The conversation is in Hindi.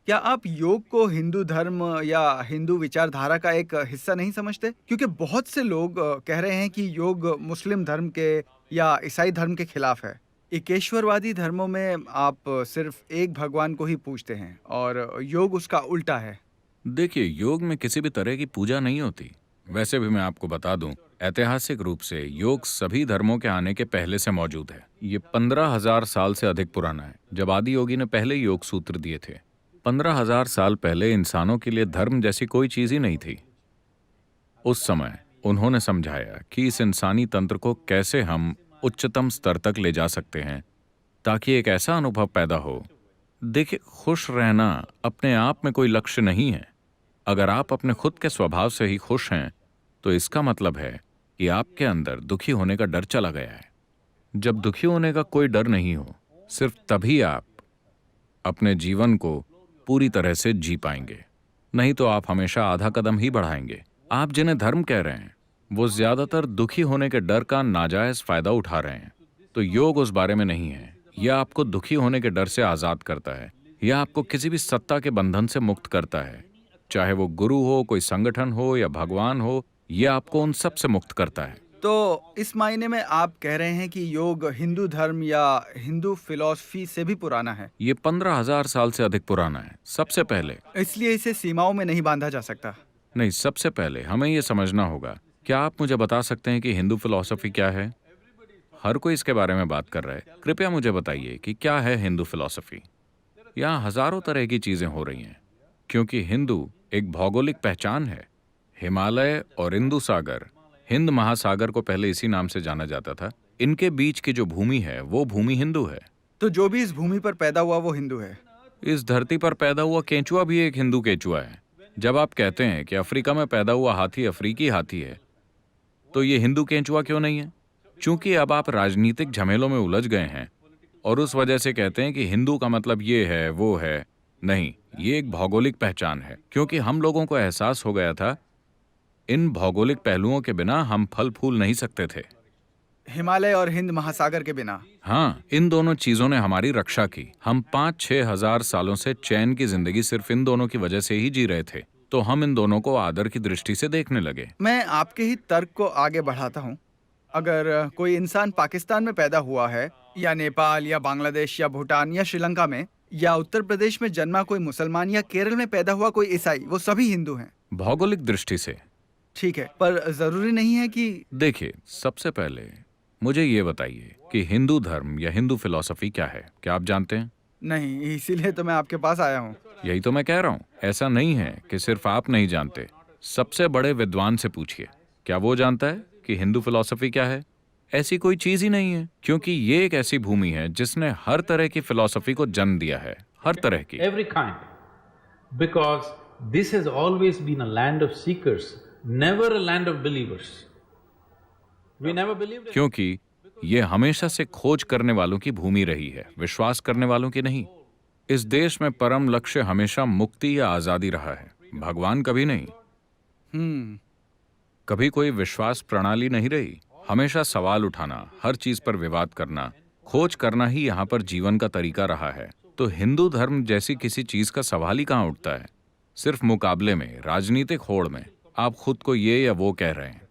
क्या आप योग को हिंदू धर्म या हिंदू विचारधारा का एक हिस्सा नहीं समझते? क्योंकि बहुत से लोग कह रहे हैं कि योग मुस्लिम धर्म के या ईसाई धर्म के खिलाफ है। एकेश्वरवादी धर्मों में आप सिर्फ एक भगवान को ही पूजते हैं और योग उसका उल्टा है। देखिए, योग में किसी भी तरह की पूजा नहीं होती। वैसे भी मैं आपको बता दूं, ऐतिहासिक रूप से योग सभी धर्मों के आने के पहले से मौजूद है। ये 15,000 साल से अधिक पुराना है, जब आदि योगी ने पहले योग सूत्र दिए थे। 15,000 साल पहले इंसानों के लिए धर्म जैसी कोई चीज ही नहीं थी। उस समय उन्होंने समझाया कि इस इंसानी तंत्र को कैसे हम उच्चतम स्तर तक ले जा सकते हैं, ताकि एक ऐसा अनुभव पैदा हो। देखिए, खुश रहना अपने आप में कोई लक्ष्य नहीं है। अगर आप अपने खुद के स्वभाव से ही खुश हैं, तो इसका मतलब है कि आपके अंदर दुखी होने का डर चला गया है। जब दुखी होने का कोई डर नहीं हो, सिर्फ तभी आप अपने जीवन को पूरी तरह से जी पाएंगे। नहीं तो आप हमेशा आधा कदम ही बढ़ाएंगे। आप जिन्हें धर्म कह रहे हैं, वो ज्यादातर दुखी होने के डर का नाजायज फायदा उठा रहे हैं। तो योग उस बारे में नहीं है। यह आपको दुखी होने के डर से आजाद करता है। यह आपको किसी भी सत्ता के बंधन से मुक्त करता है, चाहे वो गुरु हो, कोई संगठन हो या भगवान हो। यह आपको उन सब से मुक्त करता है। तो इस मायने में आप कह रहे हैं कि योग हिंदू धर्म या हिंदू फिलॉसफी से भी पुराना है, ये 15,000 साल से अधिक पुराना है। सबसे पहले इसलिए इसे सीमाओं में नहीं बांधा जा सकता। नहीं, सबसे पहले हमें यह समझना होगा। क्या आप मुझे बता सकते हैं कि हिंदू फिलॉसफी क्या है? हर कोई इसके बारे में बात कर रहा है। कृपया मुझे बताइए कि क्या है हिंदू फिलॉसफी। यहाँ हजारों तरह की चीजें हो रही हैं, क्योंकि हिंदू एक भौगोलिक पहचान है। हिमालय और इंदु सागर, हिंद महासागर को पहले इसी नाम से जाना जाता था। इनके बीच की जो भूमि है, वो भूमि हिंदू है। तो जो भी इस भूमि पर पैदा हुआ वो हिंदू है। इस धरती पर पैदा हुआ केंचुआ भी एक हिंदू केंचुआ है। जब आप कहते हैं कि अफ्रीका में पैदा हुआ हाथी अफ्रीकी हाथी है, तो ये हिंदू केंचुआ क्यों नहीं है? चूंकि अब आप राजनीतिक झमेलों में उलझ गए हैं और उस वजह से कहते हैं कि हिंदू का मतलब ये है वो है। नहीं, ये एक भौगोलिक पहचान है, क्योंकि हम लोगों को एहसास हो गया था इन भौगोलिक पहलुओं के बिना हम फल फूल नहीं सकते थे। हिमालय और हिंद महासागर के बिना। हाँ, इन दोनों चीजों ने हमारी रक्षा की। हम 5-6 हजार सालों से चैन की जिंदगी सिर्फ इन दोनों की वजह से ही जी रहे थे। तो हम इन दोनों को आदर की दृष्टि से देखने लगे। मैं आपके ही तर्क को आगे बढ़ाता हूँ। अगर कोई इंसान पाकिस्तान में पैदा हुआ है या नेपाल या बांग्लादेश या भूटान या श्रीलंका में या उत्तर प्रदेश में जन्मा कोई मुसलमान या केरल में पैदा हुआ कोई ईसाई, वो सभी हिंदू हैं। भौगोलिक दृष्टि से ठीक है, पर जरूरी नहीं है कि। देखिए, सबसे पहले मुझे ये बताइए कि हिंदू धर्म या हिंदू फिलॉसफी क्या है? क्या आप जानते हैं? नहीं, इसीलिए तो मैं आपके पास आया हूँ। यही तो मैं कह रहा हूँ। ऐसा नहीं है कि सिर्फ आप नहीं जानते। सबसे बड़े विद्वान से पूछिए, क्या वो जानता है कि हिंदू फिलॉसफी क्या है? ऐसी कोई चीज ही नहीं है, क्योंकि ये एक ऐसी भूमि है जिसने हर तरह की फिलॉसफी को जन्म दिया है, हर तरह की। Every kind. Because this has always been a land of seekers, never a land of believers. We never believed in it. क्योंकि ये हमेशा से खोज करने वालों की भूमि रही है, विश्वास करने वालों की नहीं। इस देश में परम लक्ष्य हमेशा मुक्ति या आजादी रहा है, भगवान कभी नहीं। कभी कोई विश्वास प्रणाली नहीं रही। हमेशा सवाल उठाना, हर चीज पर विवाद करना, खोज करना ही यहाँ पर जीवन का तरीका रहा है। तो हिंदू धर्म जैसी किसी चीज का सवाल ही कहाँ उठता है? सिर्फ मुकाबले में, राजनीतिक होड़ में आप खुद को ये या वो कह रहे हैं।